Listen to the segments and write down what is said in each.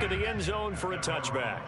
back of the end zone for a touchback.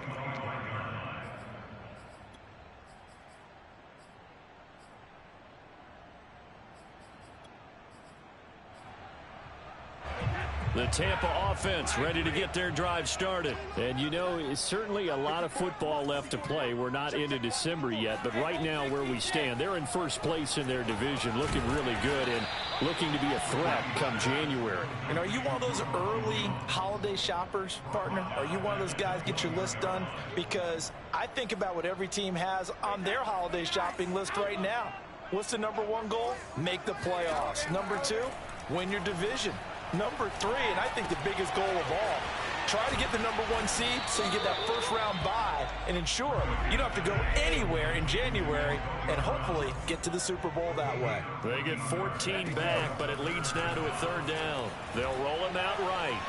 The Tampa offense ready to get their drive started. And, you know, it's certainly a lot of football left to play. We're not into December yet, but right now where we stand, they're in first place in their division, looking really good and looking to be a threat come January. And are you one of those early holiday shoppers, partner? Are you one of those guys get your list done? Because I think about what every team has on their holiday shopping list right now. What's the #1 goal? Make the playoffs. #2, win your division. #3, and I think the biggest goal of all, try to get the #1 seed so you get that first-round bye and ensure you don't have to go anywhere in January and hopefully get to the Super Bowl that way. They get 14 back, but it leads now to a 3rd down. They'll roll him out right.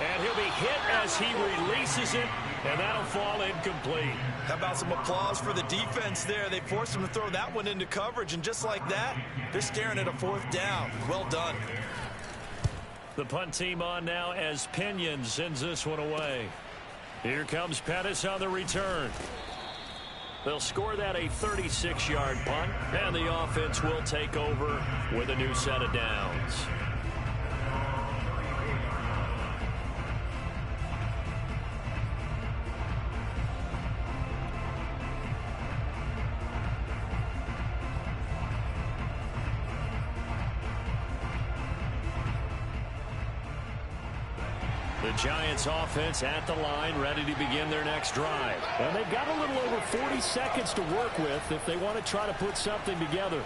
And he'll be hit as he releases it, and that'll fall incomplete. How about some applause for the defense there? They forced him to throw that one into coverage, and just like that, they're staring at a 4th down. Well done. The punt team on now as Pinion sends this one away. Here comes Pettis on the return. They'll score that a 36-yard punt, and the offense will take over with a new set of downs. The Giants offense at the line, ready to begin their next drive. And they've got a little over 40 seconds to work with if they want to try to put something together.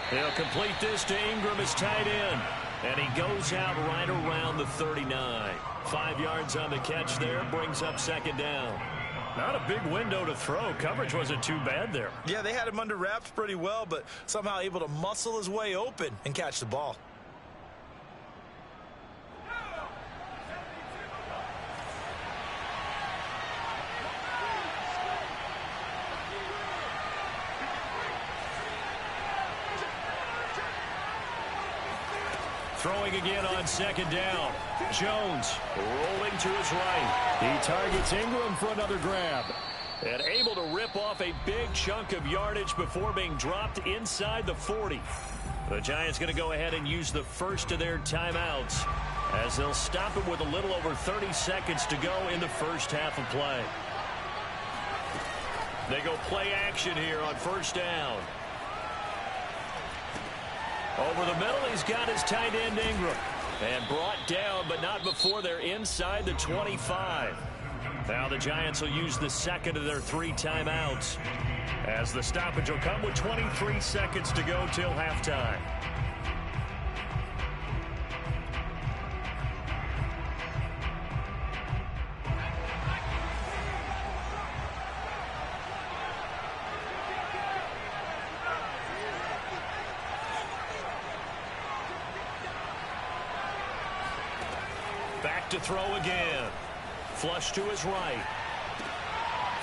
They'll complete this to Ingram as tight end. And he goes out right around the 39. 5 yards on the catch there, brings up 2nd down. Not a big window to throw. Coverage wasn't too bad there. Yeah, they had him under wraps pretty well, but somehow able to muscle his way open and catch the ball. Throwing again on 2nd down. Jones rolling to his right. He targets Ingram for another grab. And able to rip off a big chunk of yardage before being dropped inside the 40. The Giants going to go ahead and use the first of their timeouts as they'll stop it with a little over 30 seconds to go in the first half of play. They go play action here on 1st down. Over the middle, he's got his tight end Ingram. And brought down, but not before they're inside the 25. Now the Giants will use the 2nd of their 3 timeouts, as the stoppage will come with 23 seconds to go till halftime. Back to throw again. Flush to his right.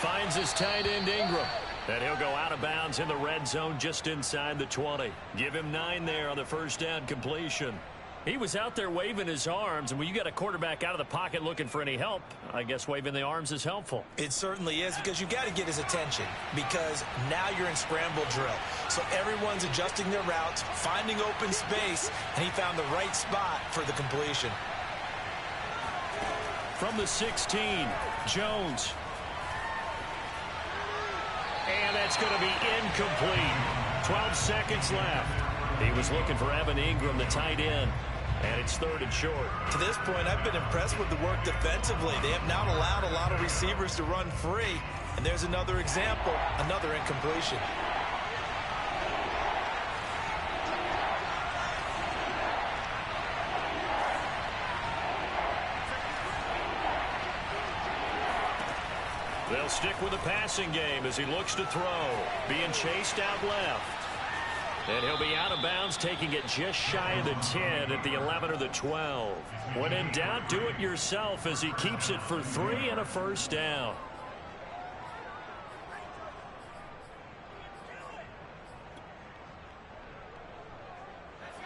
Finds his tight end Ingram. And he'll go out of bounds in the red zone just inside the 20. Give him 9 there on the 1st down completion. He was out there waving his arms, and when you got a quarterback out of the pocket looking for any help, I guess waving the arms is helpful. It certainly is, because you got to get his attention, because now you're in scramble drill. So everyone's adjusting their routes, finding open space, and he found the right spot for the completion. From the 16, Jones. And that's going to be incomplete. 12 seconds left. He was looking for Evan Ingram, the tight end. And it's 3rd and short. To this point, I've been impressed with the work defensively. They have not allowed a lot of receivers to run free. And there's another example, another incompletion. They'll stick with the passing game as he looks to throw. Being chased out left. And he'll be out of bounds, taking it just shy of the 10 at the 11 or the 12. When in doubt, do it yourself as he keeps it for 3 and a 1st down.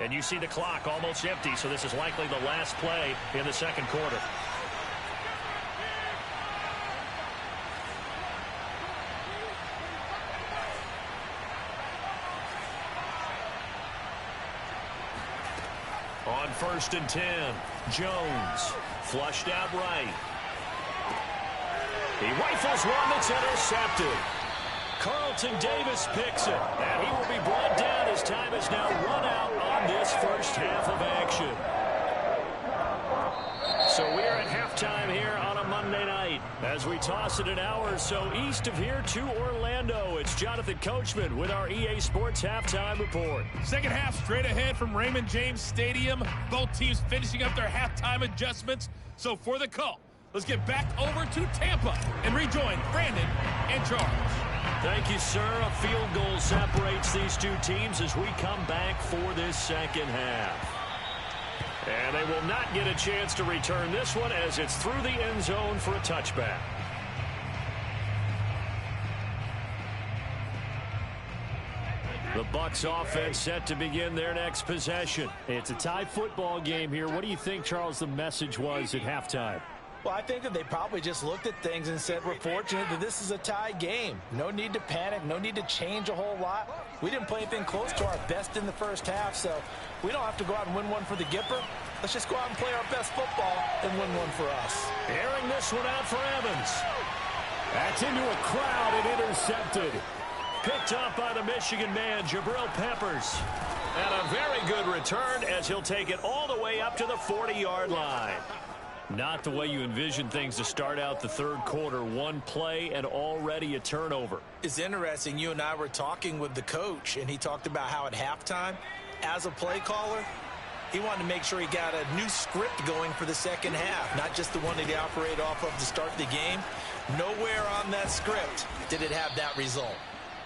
And you see the clock almost empty, so this is likely the last play in the second quarter. On 1st and 10, Jones flushed out right. He rifles one that's intercepted. Carlton Davis picks it, and he will be brought down as time is now run out on this first half of action. So we are at halftime here on a Monday night as we toss it an hour or so east of here to Orlando. It's Jonathan Coachman with our EA Sports Halftime Report. Second half straight ahead from Raymond James Stadium. Both teams finishing up their halftime adjustments. So for the call, let's get back over to Tampa and rejoin Brandon and Charles. Thank you, sir. A field goal separates these two teams as we come back for this second half. And they will not get a chance to return this one as it's through the end zone for a touchback. The Bucs offense set to begin their next possession. It's a tie football game here. What do you think, Charles, the message was at halftime? Well, I think that they probably just looked at things and said, we're fortunate that this is a tie game. No need to panic. No need to change a whole lot. We didn't play anything close to our best in the first half, so we don't have to go out and win one for the Gipper. Let's just go out and play our best football and win one for us. Airing this one out for Evans. That's into a crowd and intercepted. Picked up by the Michigan man, Jabril Peppers. And a very good return as he'll take it all the way up to the 40-yard line. Not the way you envision things to start out the third quarter. One play and already a turnover. It's interesting. You and I were talking with the coach, and he talked about how at halftime, as a play caller, he wanted to make sure he got a new script going for the second half, not just the one that he operated off of to start the game. Nowhere on that script did it have that result.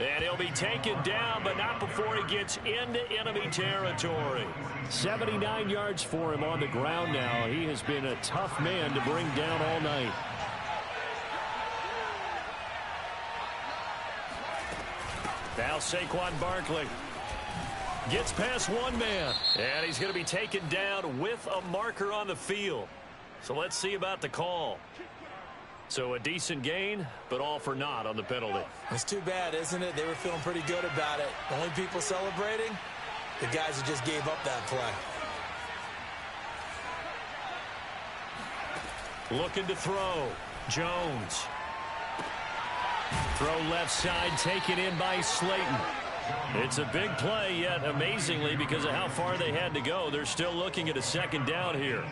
And he'll be taken down, but not before he gets into enemy territory. 79 yards for him on the ground now. He has been a tough man to bring down all night. Now Saquon Barkley gets past one man, and he's going to be taken down with a marker on the field. So let's see about the call. So a decent gain, but all for naught on the penalty. It's too bad, isn't it? They were feeling pretty good about it. The only people celebrating, the guys who just gave up that play. Looking to throw. Jones. Throw left side, taken in by Slayton. It's a big play, yet amazingly, because of how far they had to go, they're still looking at a second down here.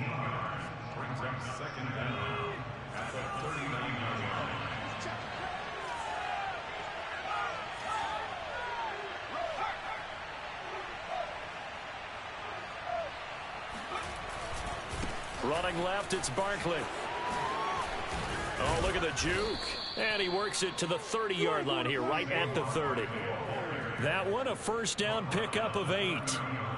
Running left, it's Barkley. Oh, look at the juke. And he works it to the 30-yard line here, right at the 30. That one, a first down pickup of 8.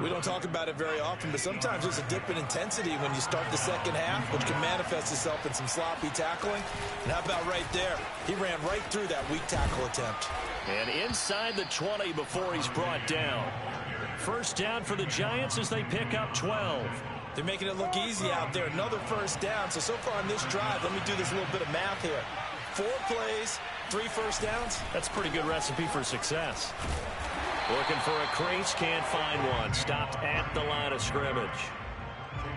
We don't talk about it very often, but sometimes there's a dip in intensity when you start the second half, which can manifest itself in some sloppy tackling. And how about right there? He ran right through that weak tackle attempt. And inside the 20 before he's brought down. First down for the Giants as they pick up 12. They're making it look easy out there. Another first down. So far on this drive, let me do this little bit of math here. 4 plays, 3 first downs. That's a pretty good recipe for success. Looking for a crease, can't find one. Stopped at the line of scrimmage.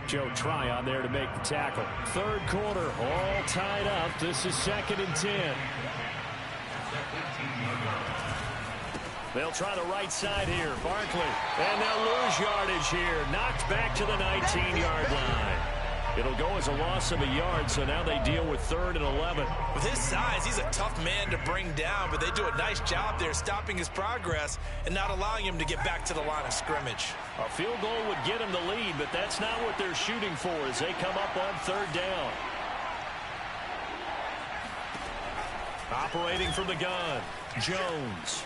Joe Tryon there to make the tackle. Third quarter, all tied up. This is 2nd and 10. They'll try the right side here. Barkley. And they'll lose yardage here. Knocked back to the 19-yard line. It'll go as a loss of a yard, so now they deal with 3rd and 11. With his size, he's a tough man to bring down, but they do a nice job there stopping his progress and not allowing him to get back to the line of scrimmage. A field goal would get him the lead, but that's not what they're shooting for as they come up on 3rd down. Operating from the gun, Jones.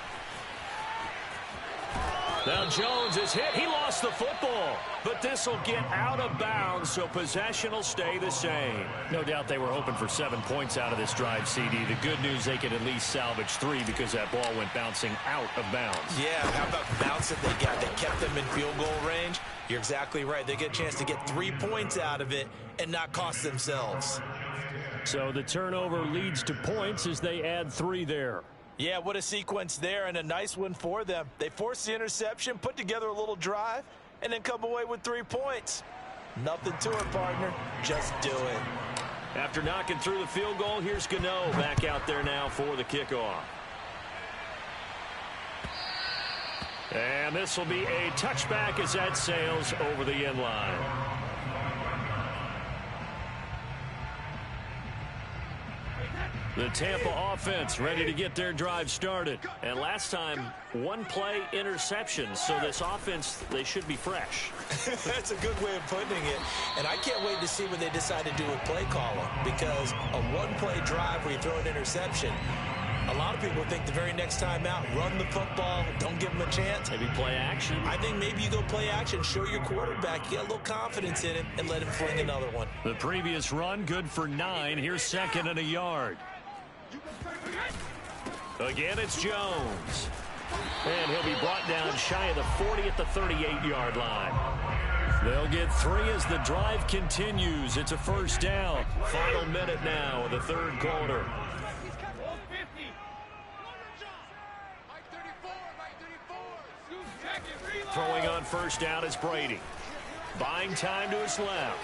Now Jones is hit. He lost the football. But this will get out of bounds, so possession will stay the same. No doubt they were hoping for 7 points out of this drive, CD. The good news, they could at least salvage 3 because that ball went bouncing out of bounds. Yeah, how about the bounce that they got? They kept them in field goal range. You're exactly right. They get a chance to get 3 points out of it and not cost themselves. So the turnover leads to points as they add 3 there. Yeah, what a sequence there, and a nice one for them. They forced the interception, put together a little drive, and then come away with 3 points. Nothing to it, partner. Just do it. After knocking through the field goal, here's Gano back out there now for the kickoff. And this will be a touchback as that sails over the end line. The Tampa offense ready to get their drive started. And last time, 1 play interception. So this offense, they should be fresh. That's a good way of putting it. And I can't wait to see what they decide to do with play calling. Because a 1-play drive where you throw an interception, a lot of people think the very next time out, run the football, don't give them a chance. Maybe play action. I think maybe you go play action, show your quarterback, get a little confidence in him, and let him fling another one. The previous run, good for 9. Here's 2nd and a yard. Again, it's Jones. And he'll be brought down shy of the 40 at the 38-yard line. They'll get 3 as the drive continues. It's a first down. Final minute now of the 3rd quarter. Throwing on first down is Brady. Buying time to his left.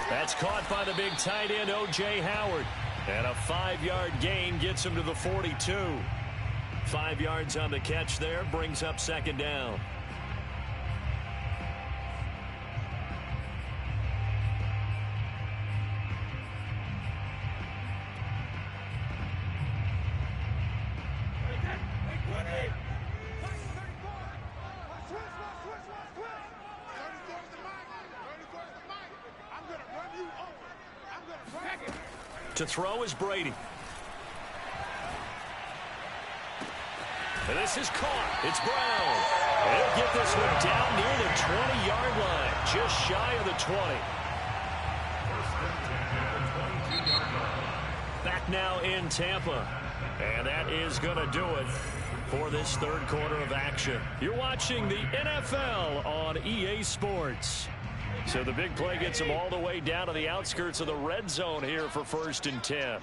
That's caught by the big tight end, O.J. Howard. And a 5-yard gain gets him to the 42. 5 yards on the catch there, brings up 2nd down. To throw is Brady. And this is caught. It's Brown. They'll get this one down near the 20-yard line, just shy of the 20. Back now in Tampa. And that is going to do it for this 3rd quarter of action. You're watching the NFL on EA Sports. So the big play gets him all the way down to the outskirts of the red zone here for 1st and 10.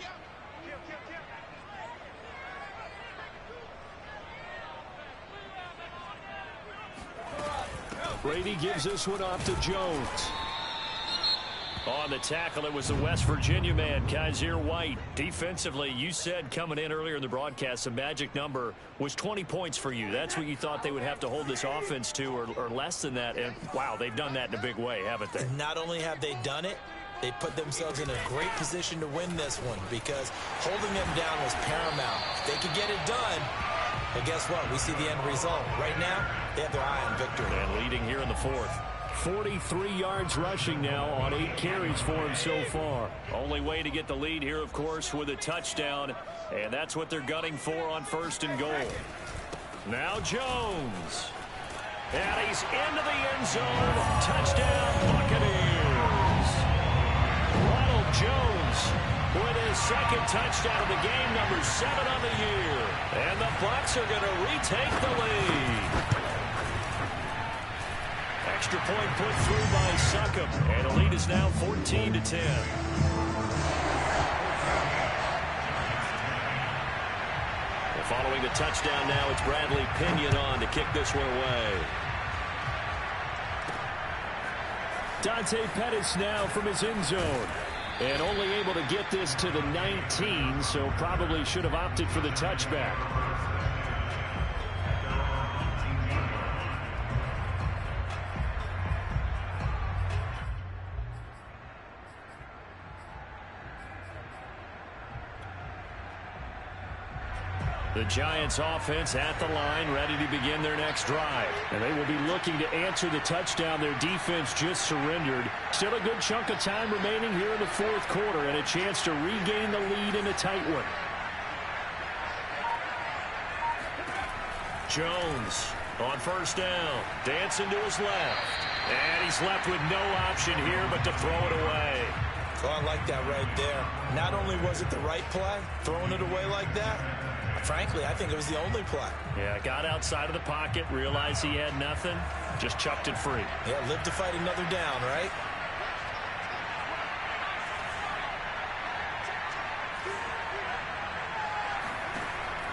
Brady gives this one off to Jones. On the tackle, it was the West Virginia man, Kaiser White. Defensively, you said coming in earlier in the broadcast, the magic number was 20 points for you. That's what you thought they would have to hold this offense to, or less than that. And, wow, they've done that in a big way, haven't they? Not only have they done it, they put themselves in a great position to win this one because holding them down was paramount. If they could get it done, well, guess what? We see the end result. Right now, they have their eye on victory. And leading here in the 4th. 43 yards rushing now on 8 carries for him so far. Only way to get the lead here, of course, with a touchdown. And that's what they're gunning for on 1st and goal. Now Jones. And he's into the end zone. Touchdown, Buccaneers. Ronald Jones with his 2nd touchdown of the game, number 7 on the year. And the Bucs are going to retake the lead. Extra point put through by Succop, and the lead is now 14-10. Following the touchdown now, it's Bradley Pinion on to kick this one away. Dante Pettis now from his end zone. And only able to get this to the 19, so probably should have opted for the touchback. The Giants offense at the line, ready to begin their next drive. And they will be looking to answer the touchdown their defense just surrendered. Still a good chunk of time remaining here in the 4th quarter and a chance to regain the lead in a tight one. Jones On first down, dancing to his left. And he's left with no option here but to throw it away. Oh, I like that right there. Not only was it the right play, throwing it away like that, frankly, I think it was the only play. Yeah, got outside of the pocket, realized he had nothing, just chucked it free. Yeah, live to fight another down, right?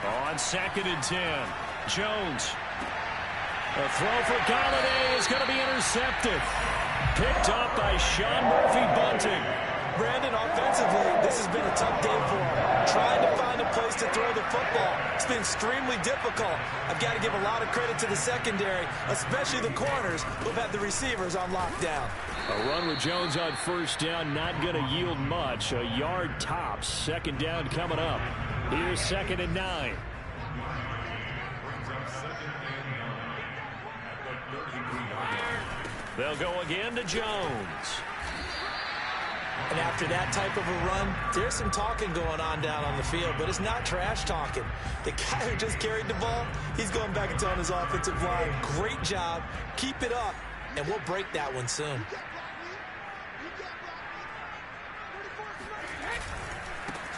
On 2nd and 10, Jones. A throw for Golladay is going to be intercepted. Picked up by Sean Murphy-Bunting. Brandon, offensively, this has been a tough day for him. Trying to find a place to throw the football. It's been extremely difficult. I've got to give a lot of credit to the secondary, especially the corners who've had the receivers on lockdown. A run with Jones on first down, not going to yield much. A yard tops. 2nd down coming up. Here's 2nd and 9. They'll go again to Jones. And after that type of a run, there's some talking going on down on the field, but it's not trash talking. The guy who just carried the ball, he's going back and telling his offensive line, great job, keep it up, and we'll break that one soon.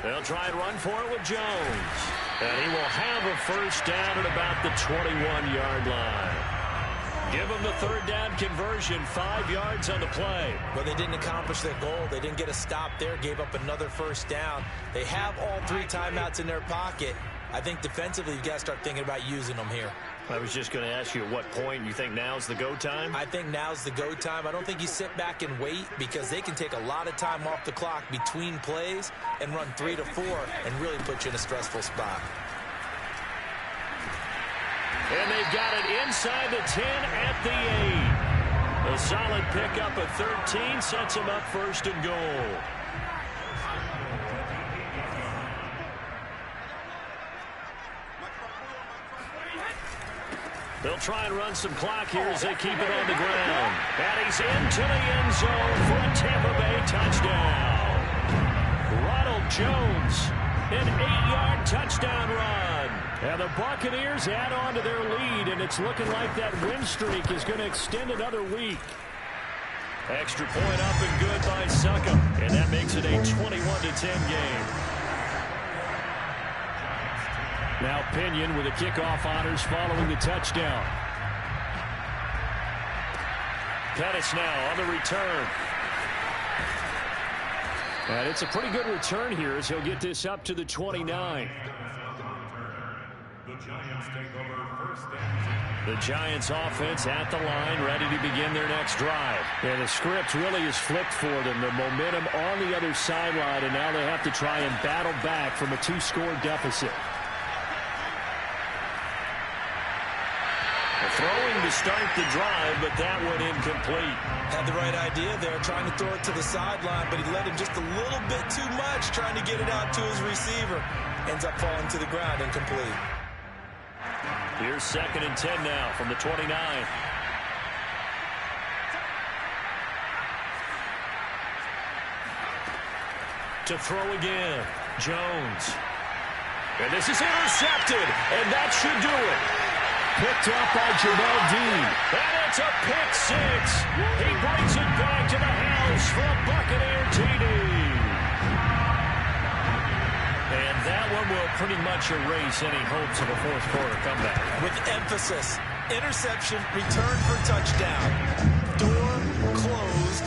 They'll try and run for it with Jones. And he will have a first down at about the 21-yard line. Give them the 3rd down conversion, 5 yards on the play. Well, they didn't accomplish their goal. They didn't get a stop there, gave up another first down. They have all 3 timeouts in their pocket. I think defensively, you've got to start thinking about using them here. I was just going to ask you at what point you think now's the go time? I think now's the go time. I don't think you sit back and wait because they can take a lot of time off the clock between plays and run 3 to 4 and really put you in a stressful spot. And they've got it inside the 10 at the 8. A solid pickup of 13 sets them up 1st and goal. They'll try and run some clock here as they keep it on the ground. And he's into the end zone for a Tampa Bay touchdown. Ronald Jones, an 8-yard touchdown run. And the Buccaneers add on to their lead, and it's looking like that win streak is going to extend another week. Extra point up and good by Succop, and that makes it a 21-10 game. Now Pinion with the kickoff honors following the touchdown. Pettis now on the return. And it's a pretty good return here as he'll get this up to the 29. The Giants offense at the line, ready to begin their next drive. And the script really is flipped for them. The momentum on the other sideline, and now they have to try and battle back from a 2-score deficit. Throwing to start the drive, but that went incomplete. Had the right idea there, trying to throw it to the sideline, but he let him just a little bit too much, trying to get it out to his receiver. Ends up falling to the ground, incomplete. Here's 2nd and 10 now from the 29. To throw again, Jones. And this is intercepted, and that should do it. Picked up by Jamel Dean. And it's a pick 6. He brings it back to the house for a Buccaneer TD. And that one will pretty much erase any hopes of a 4th quarter comeback. With emphasis, interception, return for touchdown. Door closed,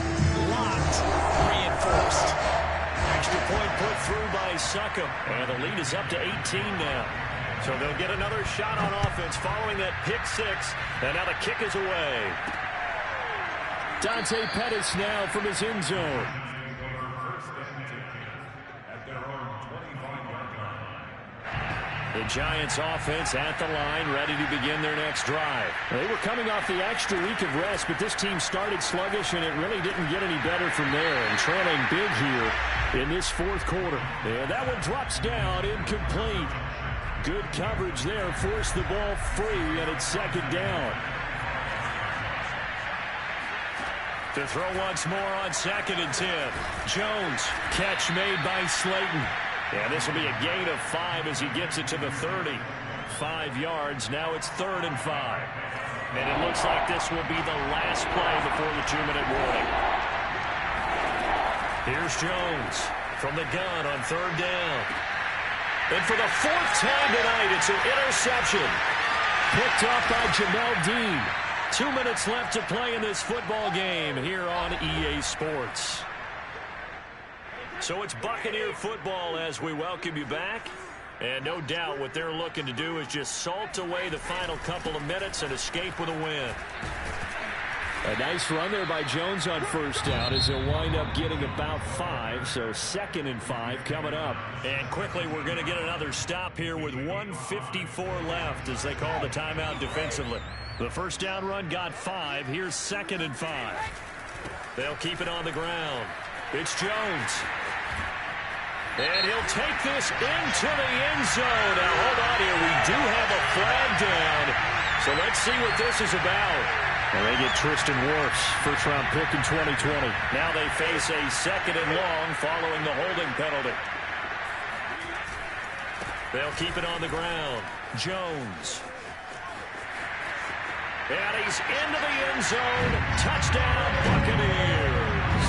locked, reinforced. Extra point put through by Succop. And the lead is up to 18 now. So they'll get another shot on offense following that pick 6. And now the kick is away. Dante Pettis now from his end zone. The Giants offense at the line, ready to begin their next drive. They were coming off the extra week of rest, but this team started sluggish, and it really didn't get any better from there. And trailing big here in this 4th quarter. And that one drops down, incomplete. Good coverage there, forced the ball free, and it's 2nd down. To throw once more on 2nd and 10. Jones, catch made by Slayton. And this will be a gain of 5 as he gets it to the 30. 5 yards. Now it's 3rd and 5. And it looks like this will be the last play before the 2-minute warning. Here's Jones from the gun on 3rd down. And for the 4th time tonight, it's an interception. Picked off by Jamel Dean. 2 minutes left to play in this football game here on EA Sports. So it's Buccaneer football as we welcome you back. And no doubt what they're looking to do is just salt away the final couple of minutes and escape with a win. A nice run there by Jones on 1st down as he'll wind up getting about 5. So 2nd and 5 coming up. And quickly we're going to get another stop here with 1:54 left as they call the timeout defensively. The 1st down run got 5. Here's 2nd and 5. They'll keep it on the ground. It's Jones. And he'll take this into the end zone. Now, hold on here. We do have a flag down. So let's see what this is about. And they get Tristan Wirfs, first-round pick in 2020. Now they face a 2nd and long following the holding penalty. They'll keep it on the ground. Jones. And he's into the end zone. Touchdown, Buccaneers.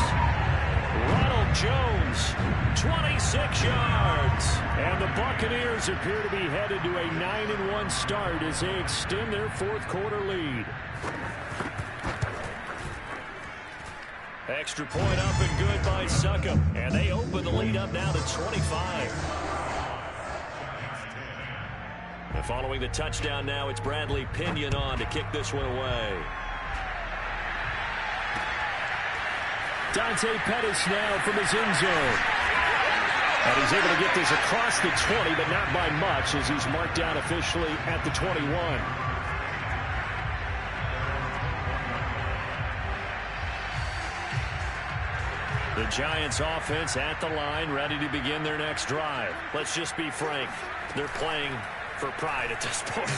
Ronald Jones, 26 yards. And the Buccaneers appear to be headed to a 9-1 start as they extend their 4th quarter lead. Extra point up and good by Succop. And they open the lead up now to 25. And following the touchdown now, it's Bradley Pinion on to kick this one away. Dante Pettis now from his end zone. And he's able to get this across the 20, but not by much as he's marked down officially at the 21. The Giants offense at the line, ready to begin their next drive. Let's just be frank. They're playing for pride at this point.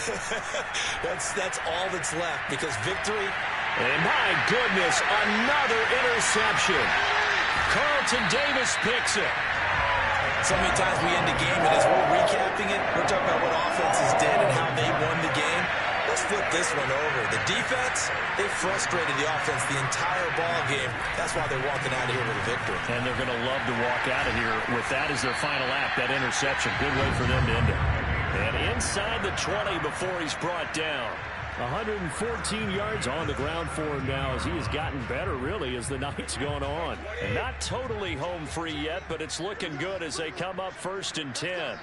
That's all that's left because victory. And my goodness, another interception. Carlton Davis picks it. So many times we end the game, and as we're recapping it, we're talking about what offenses did and how they won the game. Let's flip this one over. The defense, they frustrated the offense the entire ball game. That's why they're walking out of here with a victory. And they're going to love to walk out of here with that as their final act, that interception. Good way for them to end it. And inside the 20 before he's brought down. 114 yards on the ground for him now as he has gotten better, really, as the night's gone on. And not totally home free yet, but it's looking good as they come up 1st and 10.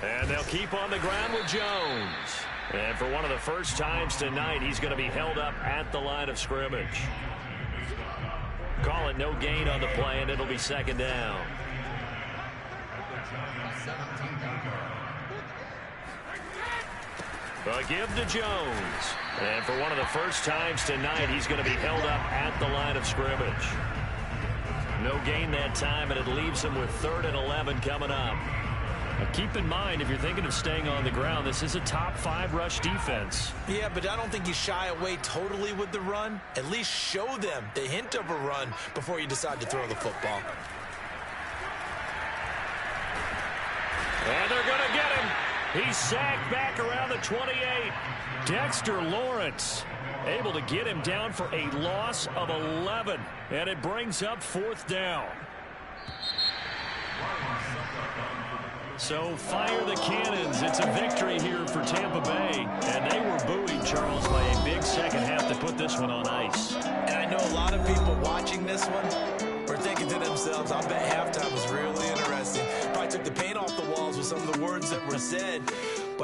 And they'll keep on the ground with Jones. And for one of the first times tonight, he's going to be held up at the line of scrimmage. Call it no gain on the play, and it'll be 2nd down. A give to Jones. And for one of the first times tonight, he's going to be held up at the line of scrimmage. No gain that time, and it leaves him with 3rd and 11 coming up. Now keep in mind, if you're thinking of staying on the ground, this is a top 5 rush defense. Yeah, but I don't think you shy away totally with the run. At least show them the hint of a run before you decide to throw the football. And they're going to get him. He's sacked back around the 28. Dexter Lawrence able to get him down for a loss of 11. And it brings up 4th down. So fire the cannons. It's a victory here for Tampa Bay. And they were buoyed, Charles, by a big second half to put this one on ice. And I know a lot of people watching this one were thinking to themselves, I bet halftime was really interesting. Probably took the paint off the walls with some of the words that were said.